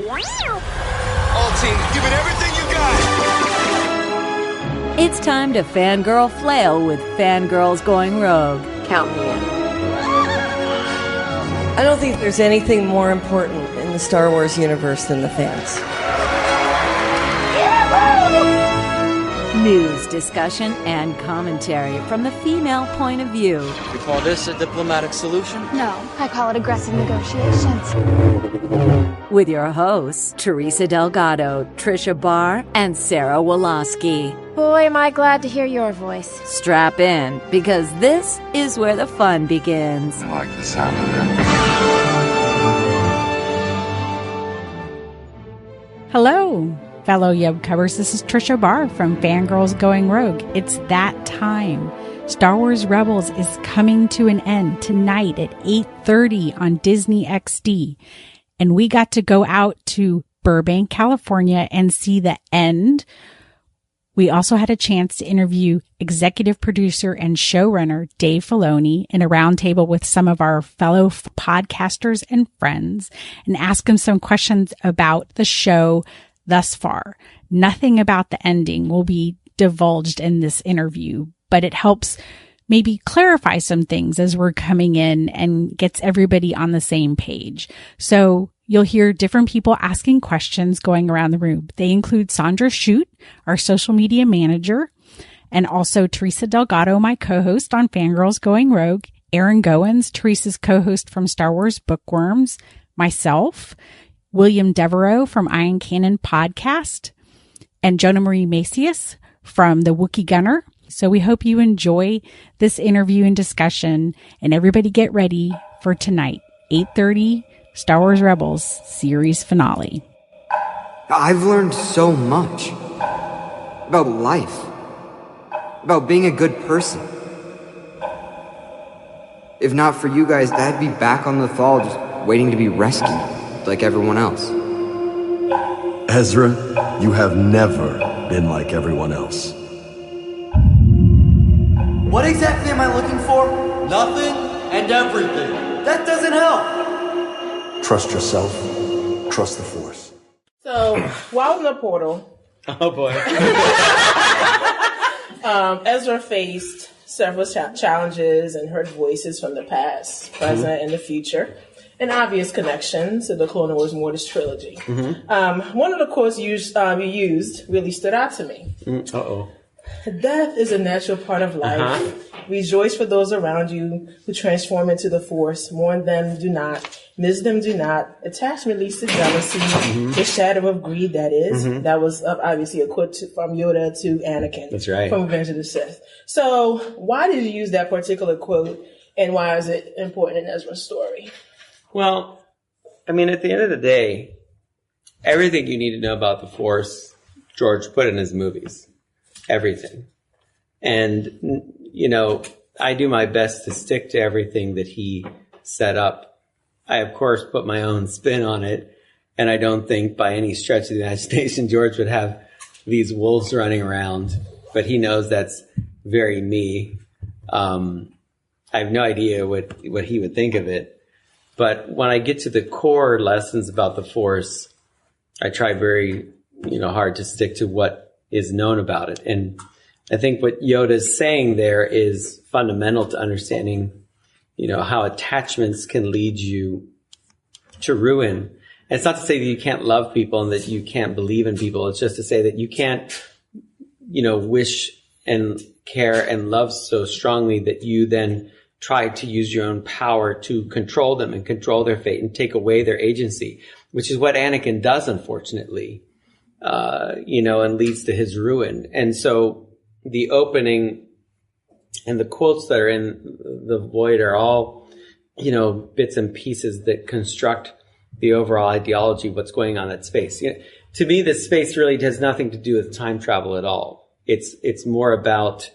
All team, give it everything you got. It's time to fangirl flail with Fangirls Going Rogue. Count me in. I don't think there's anything more important in the Star Wars universe than the fans. News, discussion, and commentary from the female point of view. You call this a diplomatic solution? No, I call it aggressive negotiations. With your hosts, Teresa Delgado, Trisha Barr, and Sarah Woloski. Boy, am I glad to hear your voice. Strap in, because this is where the fun begins. I like the sound of that. Hello, fellow Yub-Cubbers. This is Trisha Barr from Fangirls Going Rogue. It's that time. Star Wars Rebels is coming to an end tonight at 8:30 on Disney XD. And we got to go out to Burbank, California and see the end. We also had a chance to interview executive producer and showrunner Dave Filoni in a roundtable with some of our fellow podcasters and friends and ask him some questions about the show thus far. Nothing about the ending will be divulged in this interview, but it helps maybe clarify some things as we're coming in and gets everybody on the same page. So you'll hear different people asking questions going around the room. They include Sandra Shute, our social media manager, and also Teresa Delgado, my co-host on Fangirls Going Rogue, Aaron Goins, Teresa's co-host from Star Wars Bookworms, myself, William Devereaux from Iron Kanan Podcast, and Jonah Marie Macias from the Wookiee Gunner. So we hope you enjoy this interview and discussion, and everybody get ready for tonight, 8:30, Star Wars Rebels series finale. I've learned so much about life, about being a good person. If not for you guys, I'd be back on the Thal just waiting to be rescued like everyone else. Ezra, you have never been like everyone else. What exactly am I looking for? Nothing and everything. That doesn't help. Trust yourself. Trust the Force. So, while in the portal... Oh, boy. Ezra faced several challenges and heard voices from the past, present, and the future, and obvious connections to the Clone Wars Mortis trilogy. One of the quotes you used really stood out to me. Uh-oh. Death is a natural part of life. Rejoice for those around you who transform into the Force. Mourn them, do not. Miss them, do not. Attachment leads to jealousy. The shadow of greed, that is. That was obviously a quote from Yoda to Anakin. That's right. From Revenge of the Sith. So why did you use that particular quote, and why is it important in Ezra's story? Well, I mean, at the end of the day, everything you need to know about the Force, George put in his movies. Everything. And, you know, I do my best to stick to everything that he set up. I, of course, put my own spin on it. And I don't think by any stretch of the imagination George would have these wolves running around. But he knows that's very me. I have no idea what he would think of it. But when I get to the core lessons about the Force, I try very, hard to stick to what is known about it. And I think what Yoda's saying there is fundamental to understanding, how attachments can lead you to ruin. And it's not to say that you can't love people and that you can't believe in people. It's just to say that you can't, wish and care and love so strongly that you then try to use your own power to control them and control their fate and take away their agency, which is what Anakin does, unfortunately. And leads to his ruin. And so the opening and the quotes that are in the Void are all, bits and pieces that construct the overall ideology of what's going on in that space. To me, this space really has nothing to do with time travel at all. It's more about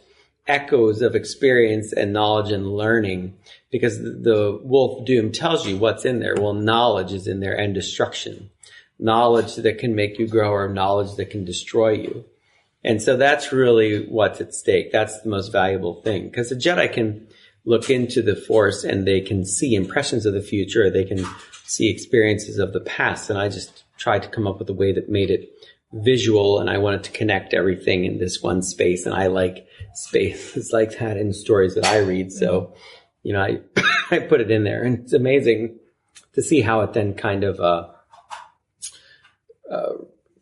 echoes of experience and knowledge and learning, because the Wolf Doom tells you what's in there. Well, knowledge is in there, and destruction. Knowledge that can make you grow, or knowledge that can destroy you. And so that's really what's at stake. That's the most valuable thing, because the Jedi can look into the Force and they can see impressions of the future, or they can see experiences of the past. And I just tried to come up with a way that made it visual, and I wanted to connect everything in this one space. And I like spaces like that in stories that I read. So, I put it in there, and it's amazing to see how it then kind of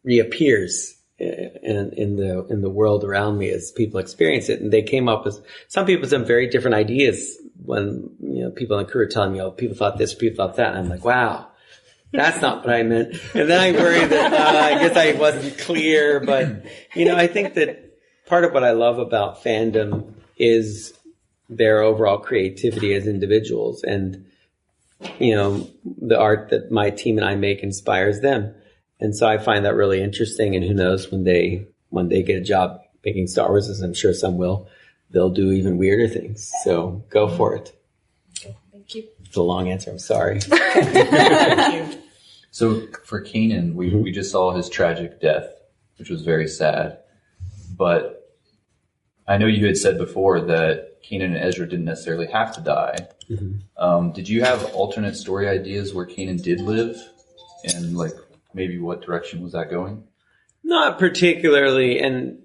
reappears in the world around me as people experience it. And they came up with, some people, some very different ideas when, people in the crew were telling me, oh, people thought this, people thought that. And I'm like, wow, that's not what I meant. And then I worry that I guess I wasn't clear. But, I think that part of what I love about fandom is their overall creativity as individuals. And, the art that my team and I make inspires them. And so I find that really interesting. And who knows, when they get a job making Star Wars, as I'm sure some will, they'll do even weirder things. So go for it. Thank you. It's a long answer. I'm sorry. Thank you. So for Kanan, we just saw his tragic death, which was very sad. But I know you had said before that Kanan and Ezra didn't necessarily have to die. Mm-hmm. Did you have alternate story ideas where Kanan did live? And maybe what direction was that going? Not particularly. And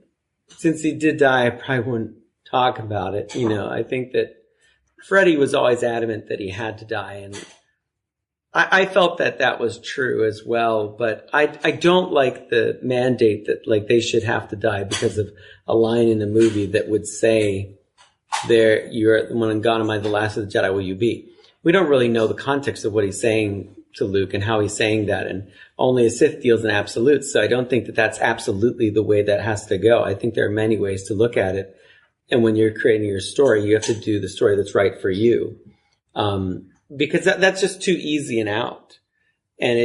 since he did die, I probably wouldn't talk about it. I think that Freddie was always adamant that he had to die. And I felt that was true as well. But I don't like the mandate that they should have to die because of a line in the movie that would say, when gone am I the last of the Jedi will you be? We don't really know the context of what he's saying to Luke and how he's saying that. And only a Sith deals in absolutes. So I don't think that that's absolutely the way that has to go. I think there are many ways to look at it. And when you're creating your story, you have to do the story that's right for you. Because that's just too easy an out. And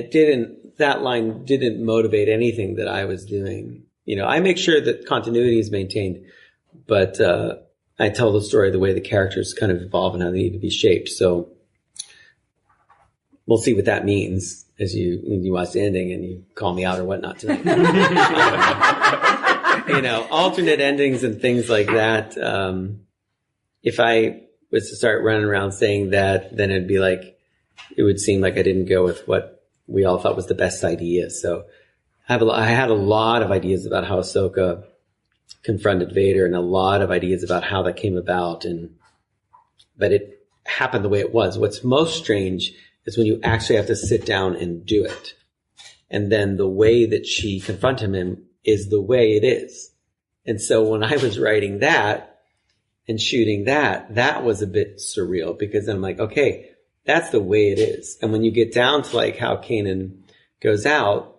that line didn't motivate anything that I was doing. I make sure that continuity is maintained, but, I tell the story the way the characters kind of evolve and how they need to be shaped. So we'll see what that means as you watch the ending and you call me out or whatnot tonight. Alternate endings and things like that. If I was to start running around saying that, then it would seem like I didn't go with what we all thought was the best idea. So I had a lot of ideas about how Ahsoka confronted Vader and a lot of ideas about how that came about. But it happened the way it was. What's most strange is when you actually have to sit down and do it. And then the way that she confronted him is the way it is. And so when I was writing that and shooting that was a bit surreal because then I'm like, okay, that's the way it is. And when you get down to how Kanan goes out,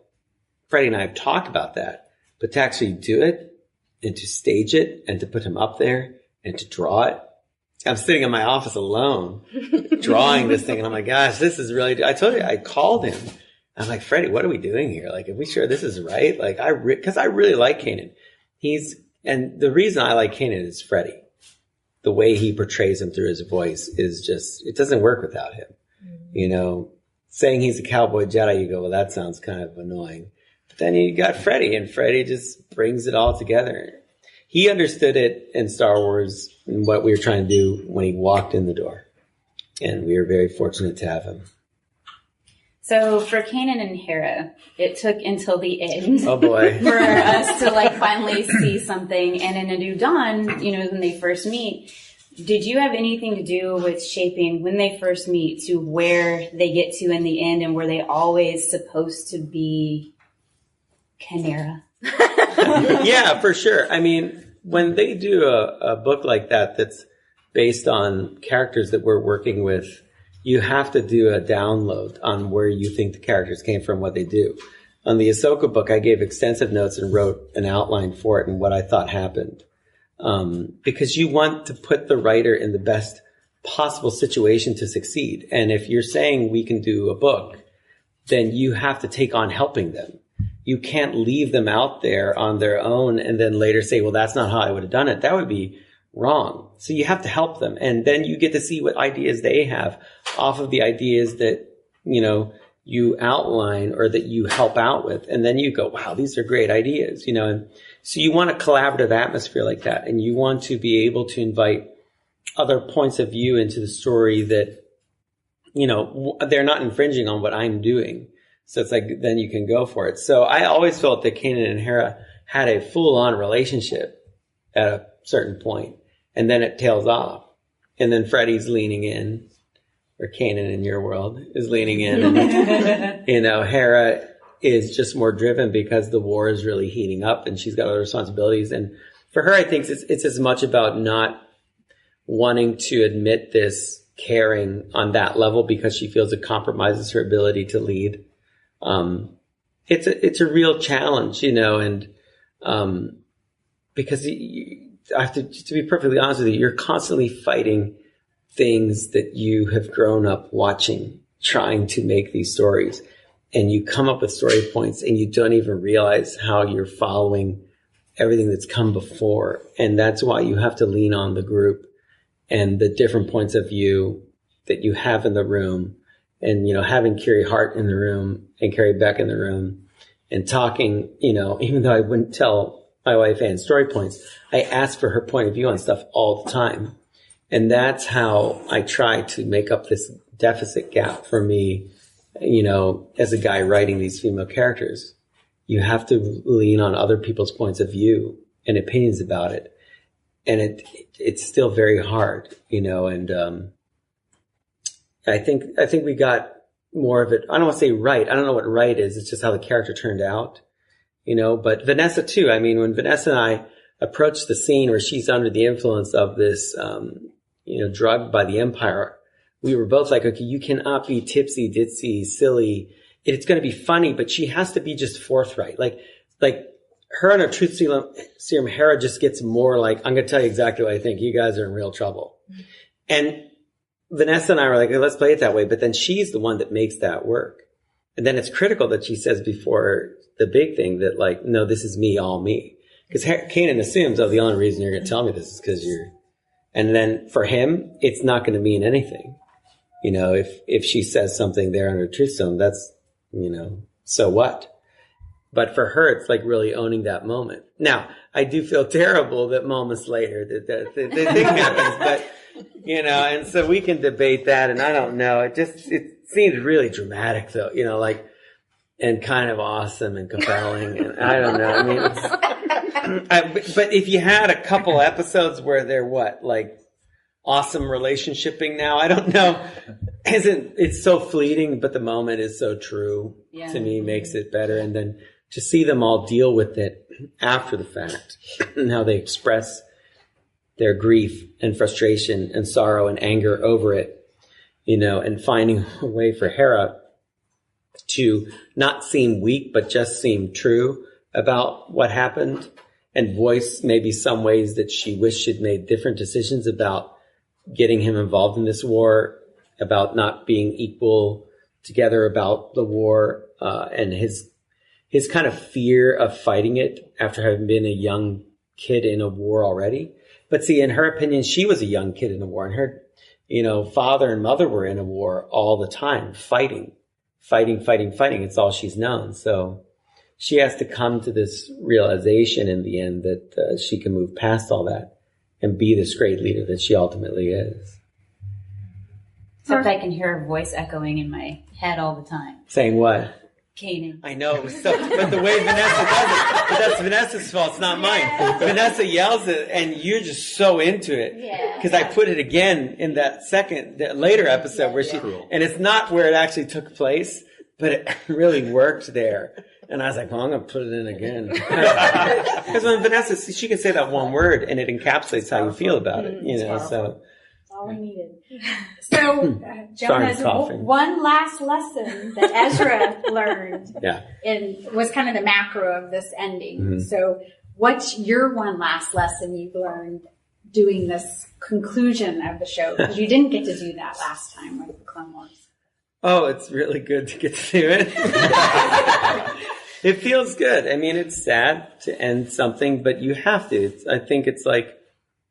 Freddie and I have talked about that, but to actually do it and to stage it and to put him up there and to draw it, I'm sitting in my office alone drawing this thing. And I'm like, gosh, this is really, I told you, I called him. I'm like, Freddie, what are we doing here? Are we sure this is right? Cause I really like Kanan. And the reason I like Kanan is Freddie. The way he portrays him through his voice is just, it doesn't work without him. Mm-hmm. Saying he's a cowboy Jedi, you go, well, that sounds kind of annoying. But then you got Freddie, and Freddie just brings it all together. He understood it in Star Wars and what we were trying to do when he walked in the door. And we were very fortunate to have him. So for Kanan and Hera, it took until the end oh boy. for us to finally see something. And in A New Dawn, when they first meet, did you have anything to do with shaping when they first meet to where they get to in the end, and were they always supposed to be Chimera? Yeah, for sure. I mean, when they do a book like that that's based on characters that we're working with, you have to do a download on where you think the characters came from, what they do. On the Ahsoka book, I gave extensive notes and wrote an outline for it and what I thought happened. Because you want to put the writer in the best possible situation to succeed. And if you're saying we can do a book, then you have to take on helping them. You can't leave them out there on their own and then later say, well, that's not how I would have done it. That would be wrong. So you have to help them. And then you get to see what ideas they have off of the ideas that, you outline or that you help out with. And then you go, wow, these are great ideas, And so you want a collaborative atmosphere like that. And you want to be able to invite other points of view into the story that, you know, they're not infringing on what I'm doing. So it's like, then you can go for it. So I always felt that Kanan and Hera had a full-on relationship at a certain point, and then it tails off. And then Freddie's leaning in, or Kanan in your world is leaning in. And, you know, Hera is just more driven because the war is really heating up and she's got other responsibilities. And for her, I think it's as much about not wanting to admit this caring on that level because she feels it compromises her ability to lead. It's a real challenge, you know, and because I have to be perfectly honest with you, you're constantly fighting things that you have grown up watching, trying to make these stories. And you come up with story points and you don't even realize how you're following everything that's come before. And that's why you have to lean on the group and the different points of view that you have in the room. And, you know, having Carrie Hart in the room and Carrie Beck in the room and talking, you know, even though I wouldn't tell my wife Ann story points, I ask for her point of view on stuff all the time. And that's how I try to make up this deficit gap for me. You know, as a guy writing these female characters, you have to lean on other people's points of view and opinions about it. And it's still very hard, you know, and, I think we got more of it. I don't want to say right. I don't know what right is. It's just how the character turned out, you know, but Vanessa too. I mean, when Vanessa and I approached the scene where she's under the influence of this, you know, drug by the Empire, we were both like, okay, you cannot be tipsy, ditzy, silly. It's going to be funny, but she has to be just forthright. Like her and her truth serum, Hera just gets more like, I'm going to tell you exactly what I think. You guys are in real trouble. And Vanessa and I were like, hey, let's play it that way. But then she's the one that makes that work. And then it's critical that she says before the big thing that like, no, this is me, all me. Because Kanan assumes, oh, the only reason you're going to tell me this is because you're, and then for him, it's not going to mean anything. You know, if she says something there under truth zone, that's, you know, so what? But for her, it's like really owning that moment. Now, I do feel terrible that moments later that thing happens, but, you know, and so we can debate that, and I don't know. It seems really dramatic, though, you know, like, and kind of awesome and compelling, and I don't know. I mean, but if you had a couple episodes where they're like awesome relationshiping now, I don't know. It's so fleeting, but the moment is so true to me, makes it better. And then to see them all deal with it after the fact and how they express their grief and frustration and sorrow and anger over it, you know, and finding a way for Hera to not seem weak, but just seem true about what happened and voice maybe some ways that she wished she'd made different decisions about getting him involved in this war, about not being equal together about the war, and his kind of fear of fighting it after having been a young kid in a war already. But see, in her opinion, she was a young kid in a war, and her, you know, father and mother were in a war all the time, fighting. It's all she's known. So she has to come to this realization in the end that she can move past all that and be this great leader that she ultimately is. Except I can hear her voice echoing in my head all the time. Saying what? Kanan. I know, but the way Vanessa does it, but that's Vanessa's fault, it's not mine. Vanessa yells it, and you're just so into it. Yeah. Because I put it again in that later episode where she, and it's not where it actually took place, but it really worked there. And I was like, well, I'm going to put it in again. Because when Vanessa, she can say that one word, and it encapsulates how you feel about it, you know, so. All we needed. So, Jonas, one last lesson that Ezra learned was kind of the macro of this ending. Mm-hmm. So what's your one last lesson you've learned doing this conclusion of the show? Because you didn't get to do that last time with the Clone Wars. Oh, it's really good to get to do it. It feels good. I mean, it's sad to end something, but you have to. I think it's like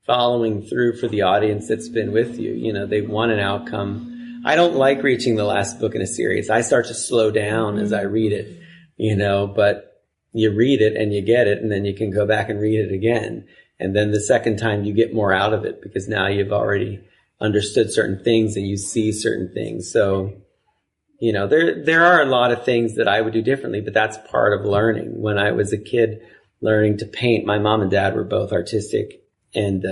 following through for the audience that's been with you. You know, they want an outcome. I don't like reaching the last book in a series. I start to slow down as I read it, you know, but you read it and you get it, and then you can go back and read it again. And then the second time you get more out of it because now you've already understood certain things and you see certain things. So, you know, there are a lot of things that I would do differently, but that's part of learning. When I was a kid learning to paint, my mom and dad were both artistic. And,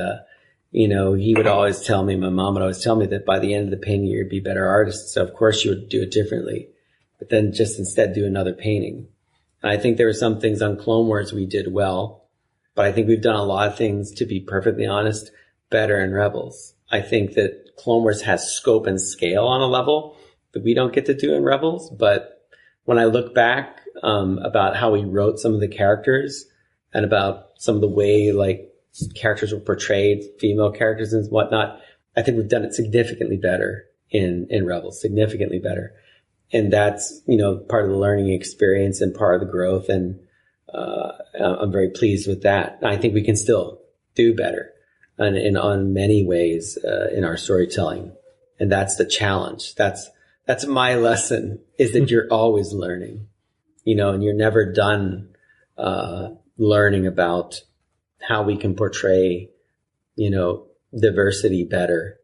you know, my mom would always tell me that by the end of the painting, you'd be better artist. So of course you would do it differently, but then just instead do another painting. And I think there were some things on Clone Wars we did well, but I think we've done a lot of things, to be perfectly honest, better in Rebels. I think that Clone Wars has scope and scale on a level that we don't get to do in Rebels. But when I look back about how we wrote some of the characters and about some of the way like characters were portrayed, female characters and whatnot, I think we've done it significantly better in Rebels, significantly better. And that's, you know, part of the learning experience and part of the growth. And I'm very pleased with that. I think we can still do better and on many ways in our storytelling. And that's the challenge. That's my lesson, is that you're always learning, you know, and you're never done learning about how we can portray, you know, diversity better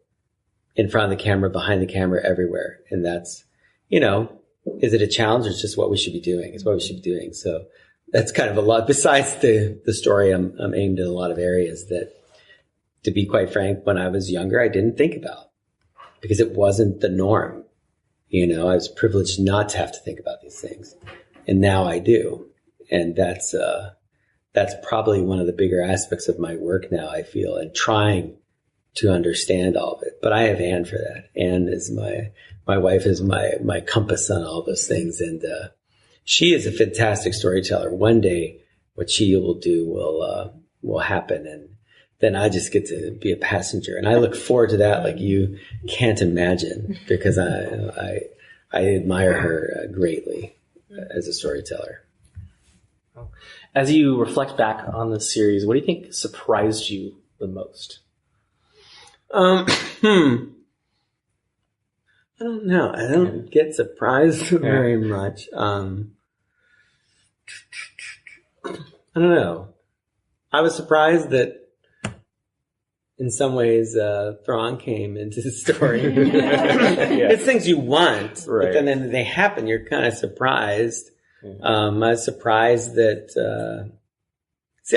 in front of the camera, behind the camera, everywhere. And that's, you know, is it a challenge or it's just what we should be doing? It's what we should be doing. So that's kind of a lot. Besides the story, I'm aimed in a lot of areas that, to be quite frank, when I was younger, I didn't think about because it wasn't the norm. You know, I was privileged not to have to think about these things. And now I do. And that's probably one of the bigger aspects of my work now, I feel, and trying to understand all of it. But I have Anne for that. Anne is my wife is my compass on all those things. And she is a fantastic storyteller. One day what she will do will happen. And then I just get to be a passenger. And I look forward to that like you can't imagine, because I admire her greatly as a storyteller. As you reflect back on this series, what do you think surprised you the most? I don't know. I don't get surprised very much. I don't know. I was surprised that in some ways Thrawn came into the story. It's things you want, right, but then they happen. You're kind of surprised. I was surprised that...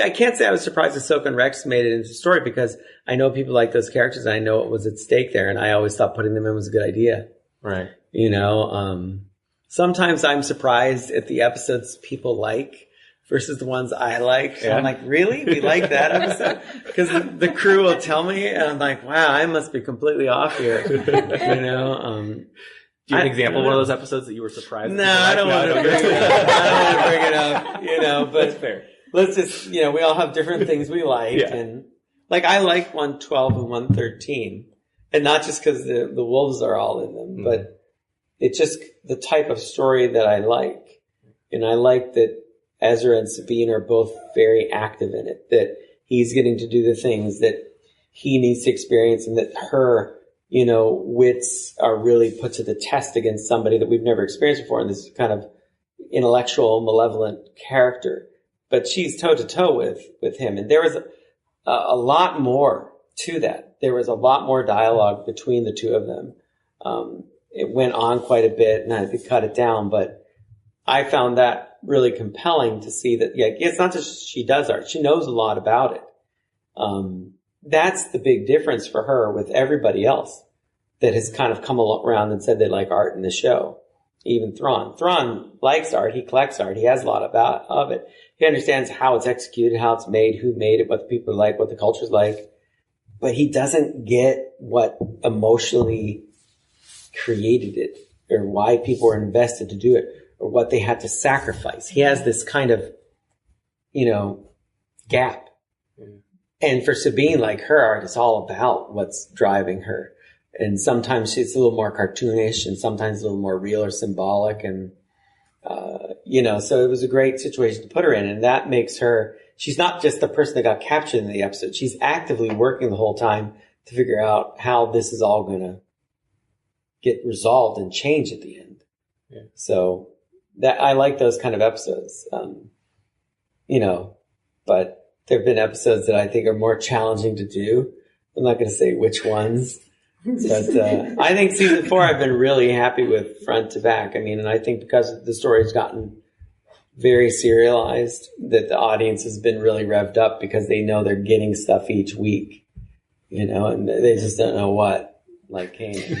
I can't say I was surprised that Ahsoka and Rex made it into the story, because I know people like those characters and I know what was at stake there, and I always thought putting them in was a good idea. Right. You know, sometimes I'm surprised at the episodes people like versus the ones I like. Yeah. I'm like, really? We like that episode? Because the crew will tell me, and I'm like, wow, I must be completely off here. You know? Do you have an example of one of those episodes that you were surprised? No, I don't want to bring it up. I don't want to bring it up. You know, but that's fair. Let's just, you know, we all have different things we like. Yeah. And like, I like 112 and 113. And not just because the wolves are all in them, but it's just the type of story that I like. And I like that Ezra and Sabine are both very active in it, that he's getting to do the things that he needs to experience, and that her, you know, wits are really put to the test against somebody that we've never experienced before in this kind of intellectual, malevolent character. But she's toe to toe with him. And there was a lot more to that. There was a lot more dialogue between the two of them. It went on quite a bit, and I had to cut it down, but I found that really compelling to see that, yeah, it's not just she does art. She knows a lot about it. That's the big difference for her with everybody else that has kind of come around and said they like art in the show. Even Thrawn. Thrawn likes art. He collects art. He has a lot of it. He understands how it's executed, how it's made, who made it, what the people like, what the culture's like. But he doesn't get what emotionally created it, or why people were invested to do it, or what they had to sacrifice. He has this kind of, you know, gap. And for Sabine, like, her art is all about what's driving her. And sometimes it's a little more cartoonish, and sometimes a little more real or symbolic. And, you know, so it was a great situation to put her in. And that makes her, she's not just the person that got captured in the episode. She's actively working the whole time to figure out how this is all going to get resolved and change at the end. Yeah. So that, I like those kind of episodes, you know, but there have been episodes that I think are more challenging to do. I'm not going to say which ones. But I think season 4 I've been really happy with front to back. I mean, and I think because the story's gotten very serialized, that the audience has been really revved up because they know they're getting stuff each week, you know, and they just don't know what, like Kanan.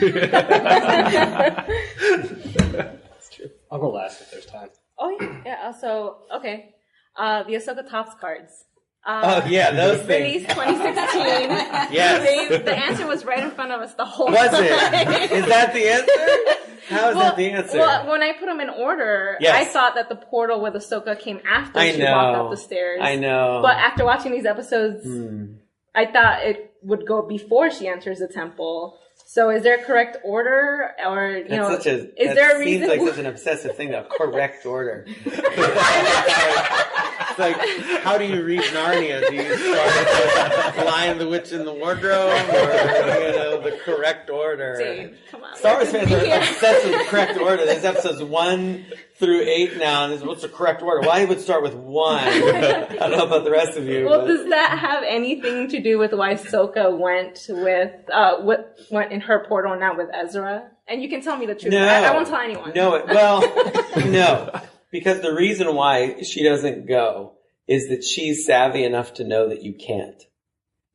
That's true. I'll go last if there's time. Oh yeah. So okay, the Ahsoka Topps cards. Those things. Released 2016. Yes. The answer was right in front of us the whole time. Was it? Is that the answer? How is that the answer? Well, when I put them in order, I thought that the portal with Ahsoka came after she walked up the stairs. I know. But after watching these episodes, I thought it would go before she enters the temple. So is there a correct order, or is there a reason? Seems like such an obsessive thing, a correct order. It's like, how do you read Narnia? Do you start with Lion, the Witch, and the Wardrobe, or the correct order? Dave, come on. Star Wars fans are obsessed with the correct order. There's episodes 1 through 8 now, and what's the correct order? Well, I would start with 1. I don't know about the rest of you. Well, does that have anything to do with why Ahsoka went in her portal and not with Ezra? And you can tell me the truth. No. I won't tell anyone. No. Because the reason why she doesn't go is that she's savvy enough to know that you can't.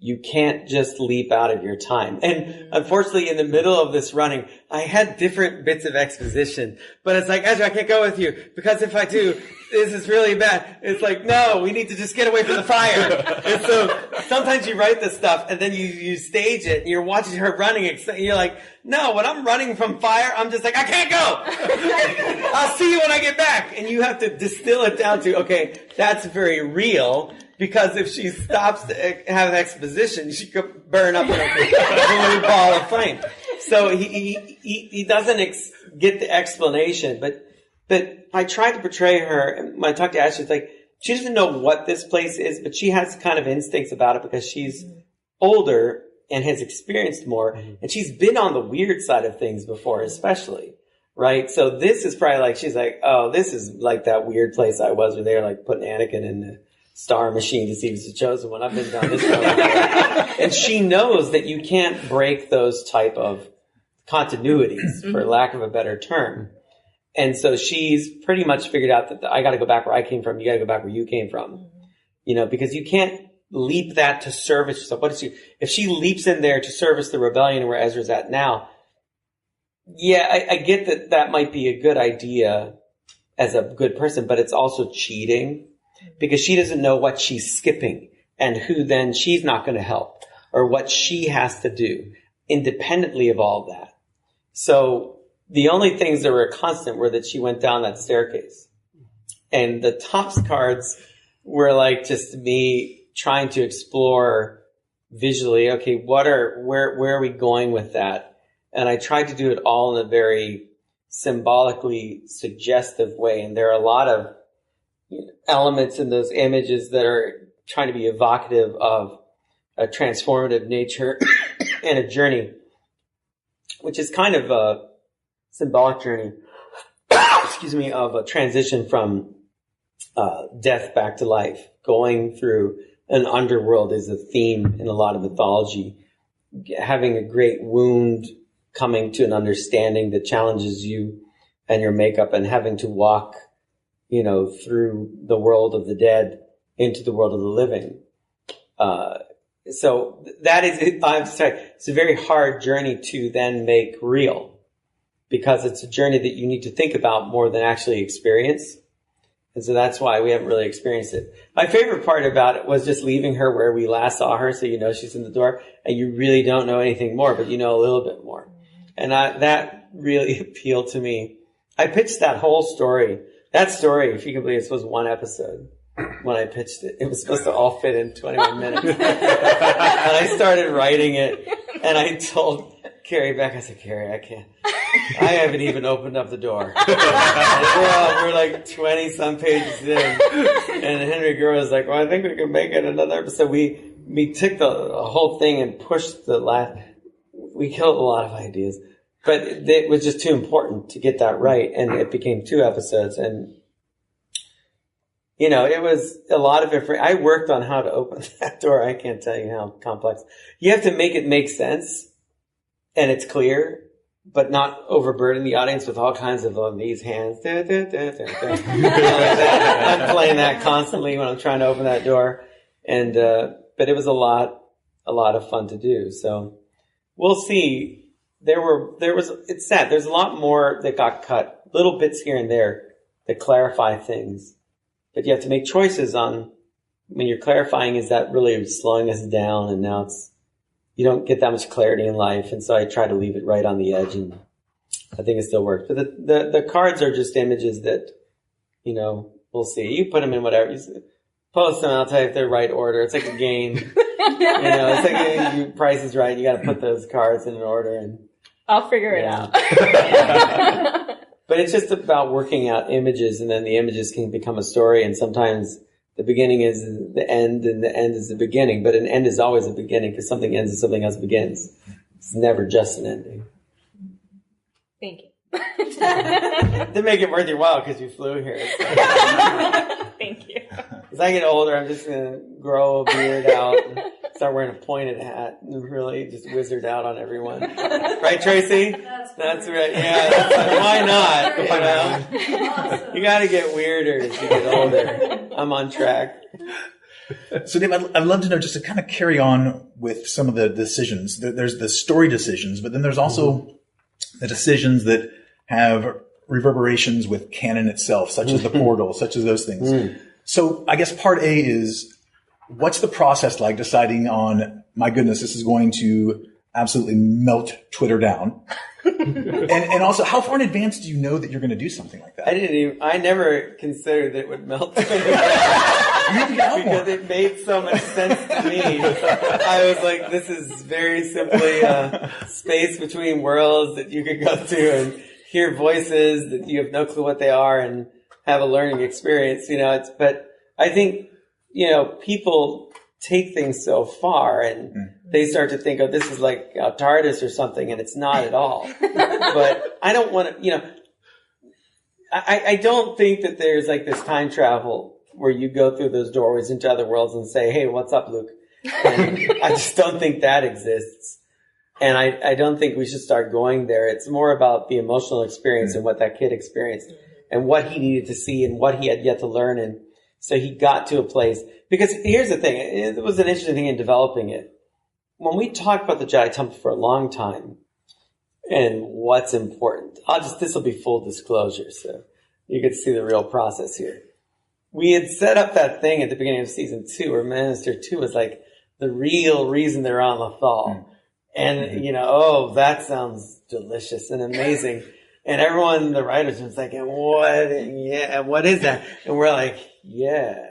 You can't just leap out of your time. And unfortunately, in the middle of this running, I had different bits of exposition. But it's like, Ezra, I can't go with you, because if I do, this is really bad. It's like, no, we need to just get away from the fire. And so sometimes you write this stuff and then you stage it and you're watching her running and you're like, no, when I'm running from fire, I'm just like, I can't go. I'll see you when I get back. And you have to distill it down to, okay, that's very real. Because if she stops to have an exposition, she could burn up in a blue ball of flame. So he doesn't get the explanation. But I tried to portray her, and when I talked to Ashley, it's like, she doesn't know what this place is, but she has kind of instincts about it because she's older and has experienced more, and she's been on the weird side of things before, especially. Right? So this is probably like, she's like, oh, this is like that weird place I was where they were like putting Anakin in the Star Machine to see if he's the chosen one. I've been down this road before. And she knows that you can't break those type of continuities, for lack of a better term. And so she's pretty much figured out that I got to go back where I came from. You got to go back where you came from. You know, because you can't leap that to service yourself. If she leaps in there to service the rebellion where Ezra's at now, I get that might be a good idea as a good person, but it's also cheating. Because she doesn't know what she's skipping and who then she's not going to help or what she has to do independently of all of that. So the only things that were constant were that she went down that staircase. And the Topps cards were like just me trying to explore visually, okay, where are we going with that? And I tried to do it all in a very symbolically suggestive way. And there are a lot of elements in those images that are trying to be evocative of a transformative nature and a journey, which is kind of a symbolic journey, of a transition from death back to life. Going through an underworld is a theme in a lot of mythology. Having a great wound, coming to an understanding that challenges you and your makeup, and having to walk through the world of the dead into the world of the living. So that is, I'm sorry, it's a very hard journey to then make real, because it's a journey that you need to think about more than actually experience. And so that's why we haven't really experienced it. My favorite part about it was just leaving her where we last saw her. So she's in the door and you really don't know anything more, but you know a little bit more. And that really appealed to me. I pitched that whole story. That story, if you can believe it, was one episode when I pitched it. It was supposed to all fit in 21 minutes. And I started writing it, and I told Carrie back, I said, Carrie, I can't. I haven't even opened up the door. We're like 20-some pages in. And Henry Gurr was like, well, I think we can make it another episode. We took the whole thing and pushed the last. We killed a lot of ideas. But it was just too important to get that right, and it became 2 episodes. And it was a lot of it. I worked on how to open that door. I can't tell you how complex. You have to make it make sense and it's clear, but not overburden the audience with all kinds of these hands. Like that. I'm playing that constantly when I'm trying to open that door. And, but it was a lot of fun to do. So we'll see. It's sad. There's a lot more that got cut, little bits here and there that clarify things. But you have to make choices on when you're clarifying, is that really slowing us down? And now you don't get that much clarity in life. And so I try to leave it right on the edge, and I think it still works. But the cards are just images that, we'll see. You put them in whatever. You post them, I'll tell you if they're right order. It's like a game. It's like your price is right. You got to put those cards in an order, and I'll figure it out. But it's just about working out images, and then the images can become a story. And sometimes the beginning is the end, and the end is the beginning. But an end is always a beginning, because something ends and something else begins. It's never just an ending. Thank you. To make it worth your while, because you flew here. Thank you. As I get older, I'm just going to grow a beard out and start wearing a pointed hat and really just wizard out on everyone. Right, Tracy? That's right. Yeah, why not? Awesome. You got to get weirder as you get older. I'm on track. So, Dave, I'd love to know, just to kind of carry on with some of the decisions. There's the story decisions, but then there's also the decisions that have reverberations with canon itself, such as the portal, such as those things. So I guess part A is, what's the process like deciding on, my goodness, this is going to absolutely melt Twitter down? and also, how far in advance do you know that you're going to do something like that? I never considered that it would melt Twitter down. Because it made so much sense to me. I was like, this is very simply a space between worlds that you could go to and hear voices that you have no clue what they are and have a learning experience. But I think, people take things so far and they start to think, oh, this is like a TARDIS or something, and it's not at all. But I don't want to, I don't think that there's like this time travel where you go through those doorways into other worlds and say, hey, what's up, Luke? And I just don't think that exists. And I don't think we should start going there. It's more about the emotional experience and what that kid experienced and what he needed to see and what he had yet to learn. And so he got to a place. Because here's the thing. It was an interesting thing in developing it. When we talked about the Jedi Temple for a long time and what's important, this will be full disclosure, so you get to see the real process here. We had set up that thing at the beginning of season 2 where Minister 2 was like the real reason they're on Lothal. And, that sounds delicious and amazing. And everyone, the writers, was like, what is that? And we're like, yes.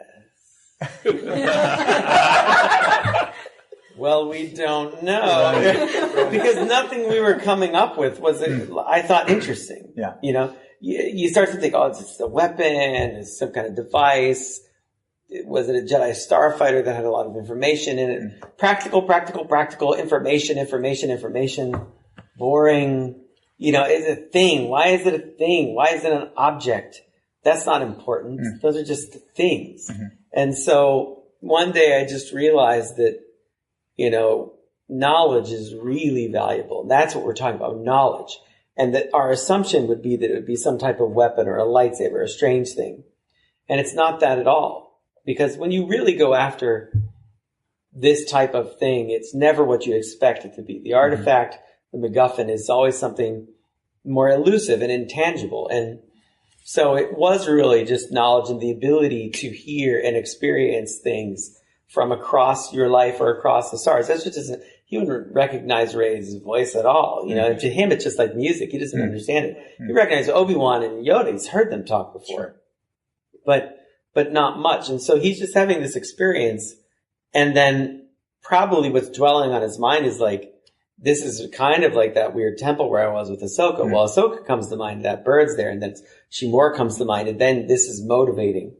Well, we don't know. Because nothing we were coming up with was, I thought, interesting. Yeah. You start to think, it's just a weapon, it's some kind of device. Was it a Jedi starfighter that had a lot of information in it? Practical, information, boring. Is it a thing? Why is it a thing? Why is it an object? That's not important. Those are just things. And so one day I just realized that, knowledge is really valuable. That's what we're talking about, knowledge. And that our assumption would be that it would be some type of weapon or a lightsaber, a strange thing. And it's not that at all. Because when you really go after this type of thing, it's never what you expect it to be. The artifact, the MacGuffin, is always something more elusive and intangible. And so it was really just knowledge and the ability to hear and experience things from across your life or across the stars. That's just doesn't, he wouldn't recognize Rey's voice at all. To him, it's just like music. He doesn't understand it. He recognizes Obi-Wan and Yoda. He's heard them talk before. But not much. And so he's just having this experience. And then probably what's dwelling on his mind is like, this is kind of like that weird temple where I was with Ahsoka. Well, Ahsoka comes to mind, that bird's there, and then Shimura comes to mind, and then this is motivating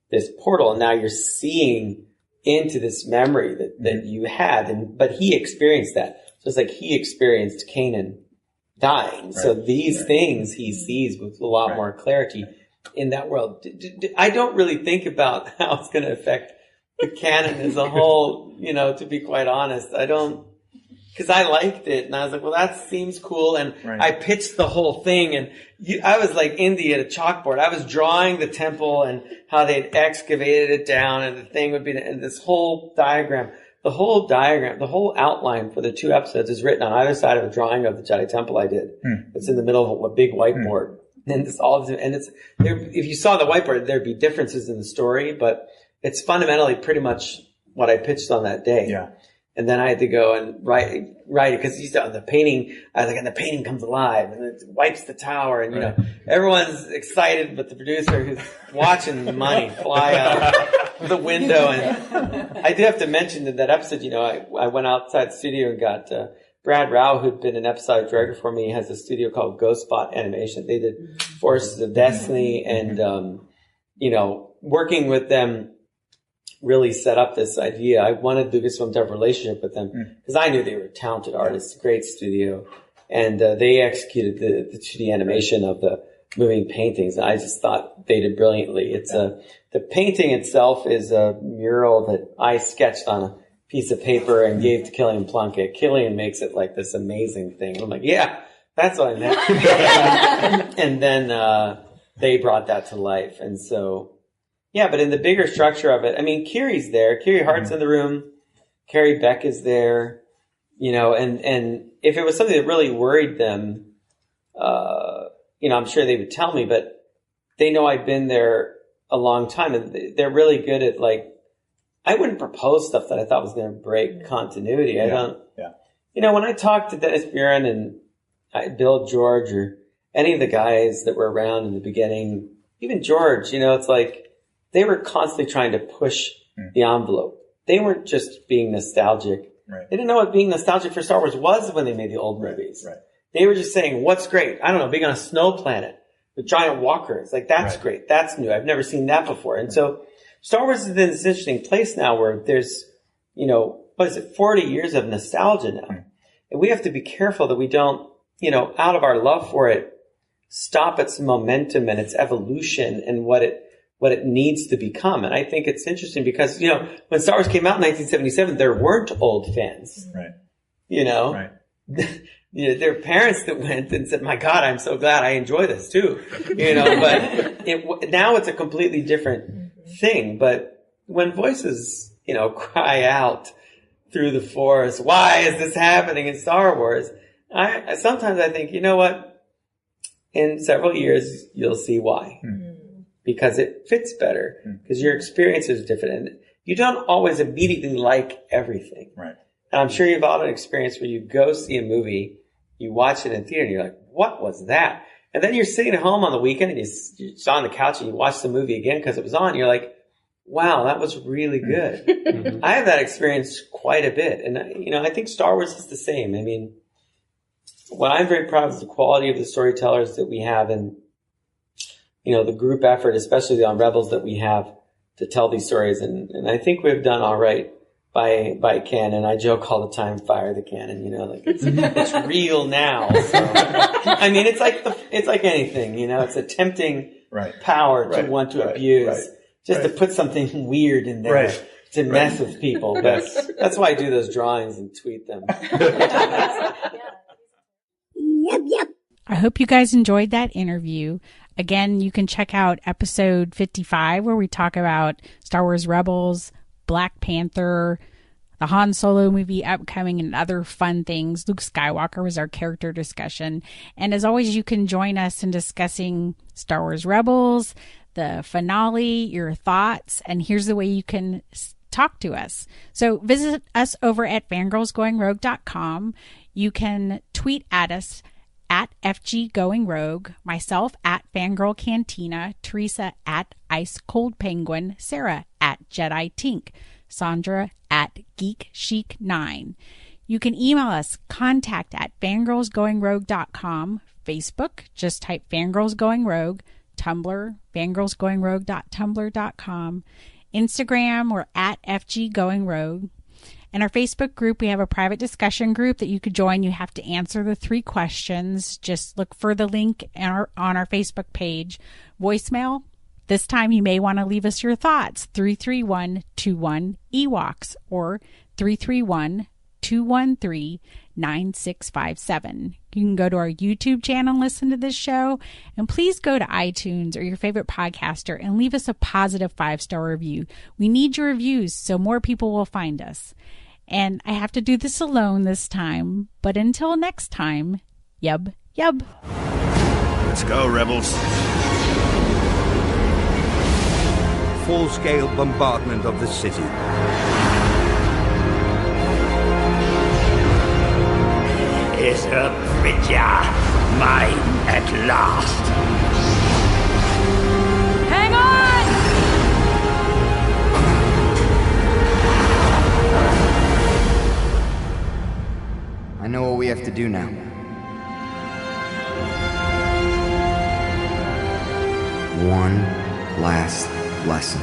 this portal. And now you're seeing into this memory that you had. But he experienced that. Just like he experienced Kanan dying. Right. So these things he sees with a lot more clarity. in that world. I don't really think about how it's going to affect the canon as a whole, to be quite honest. I don't, because I liked it, and I was like, well, that seems cool, and I pitched the whole thing, and I was like Indy at a chalkboard. I was drawing the temple and how they'd excavated it down, and the thing would be, and this whole diagram. The whole outline for the 2 episodes is written on either side of a drawing of the Jedi Temple I did. It's in the middle of a big whiteboard. And it's all, and it's, if you saw the whiteboard, there'd be differences in the story, but it's fundamentally pretty much what I pitched on that day. Yeah. And then I had to go and write it, because the painting, I was like, and the painting comes alive and it wipes the tower, and everyone's excited, but the producer who's watching the money fly out the window. And I do have to mention that episode, I went outside the studio and got Brad Rao, who'd been an episodic director for me, has a studio called Ghost Spot Animation. They did Forces of Destiny, and working with them really set up this idea. I wanted to get some type of relationship with them because I knew they were talented artists, great studio, and they executed the 2D animation of the moving paintings. And I just thought they did brilliantly. It's the painting itself is a mural that I sketched on a piece of paper and gave to Killian Plunkett. Killian makes it like this amazing thing. I'm like, yeah, that's what I meant. And then they brought that to life, and so. Yeah, but in the bigger structure of it, I mean, Kiri's there. Kiri Hart's in the room. Carrie Beck is there. And if it was something that really worried them, I'm sure they would tell me, but they know I've been there a long time, and they're really good at, I wouldn't propose stuff that I thought was going to break continuity. When I talked to Dennis Buren and Bill George or any of the guys that were around in the beginning, even George, it's like, they were constantly trying to push the envelope. They weren't just being nostalgic. Right. They didn't know what being nostalgic for Star Wars was when they made the old movies. Right. They were just saying, what's great? I don't know, being on a snow planet with giant walkers. That's great. That's new. I've never seen that before. And so Star Wars is in this interesting place now where there's, 40 years of nostalgia now. And we have to be careful that we don't, out of our love for it, stop its momentum and its evolution and what it needs to become. And I think it's interesting because, when Star Wars came out in 1977, there weren't old fans. Right. There were parents that went and said, my God, I'm so glad I enjoy this too. But now it's a completely different thing. But when voices, cry out through the forest, why is this happening in Star Wars? Sometimes I think, you know what? In several years, you'll see why. Because it fits better, because your experience is different, and you don't always immediately like everything. Right. And I'm sure you've all had an experience where you go see a movie, you watch it in theater, and you're like, what was that? And then you're sitting at home on the weekend, and you're on the couch, and you watch the movie again because it was on, and you're like, wow, that was really good. I have that experience quite a bit, and I think Star Wars is the same. I mean, what I'm very proud of is the quality of the storytellers that we have, and the group effort, especially on Rebels, that we have to tell these stories. And I think we've done all right by canon. I joke all the time, fire the canon, it's real now. So, I mean, it's like anything, it's a tempting power to want to abuse, to put something weird in there to mess with people. But that's why I do those drawings and tweet them. I hope you guys enjoyed that interview. Again, you can check out episode 55 where we talk about Star Wars Rebels, Black Panther, the Han Solo movie upcoming, and other fun things. Luke Skywalker was our character discussion. And as always, you can join us in discussing Star Wars Rebels, the finale, your thoughts, and here's the way you can talk to us. So visit us over at fangirlsgoingrogue.com. You can tweet at us at FG Going Rogue, myself at Fangirl Cantina, Teresa at Ice Cold Penguin, Sarah at Jedi Tink, Sandra at Geek Chic 9. You can email us, contact at fangirlsgoingrogue.com, Facebook, just type Fangirls Going Rogue, Tumblr, fangirlsgoingrogue.tumblr.com, Instagram, we're at FG Going Rogue. In our Facebook group, we have a private discussion group that you could join. You have to answer the 3 questions. Just look for the link on our Facebook page. Voicemail. This time you may want to leave us your thoughts. 331-21-EWOKS or 331-213-9657. You can go to our YouTube channel and listen to this show. And please go to iTunes or your favorite podcaster and leave us a positive 5-star review. We need your reviews so more people will find us. And I have to do this alone this time. But until next time, yub, yub. Let's go, rebels. Full-scale bombardment of the city. Is a Bridger mine at last? Hang on! I know what we have to do now. One last lesson.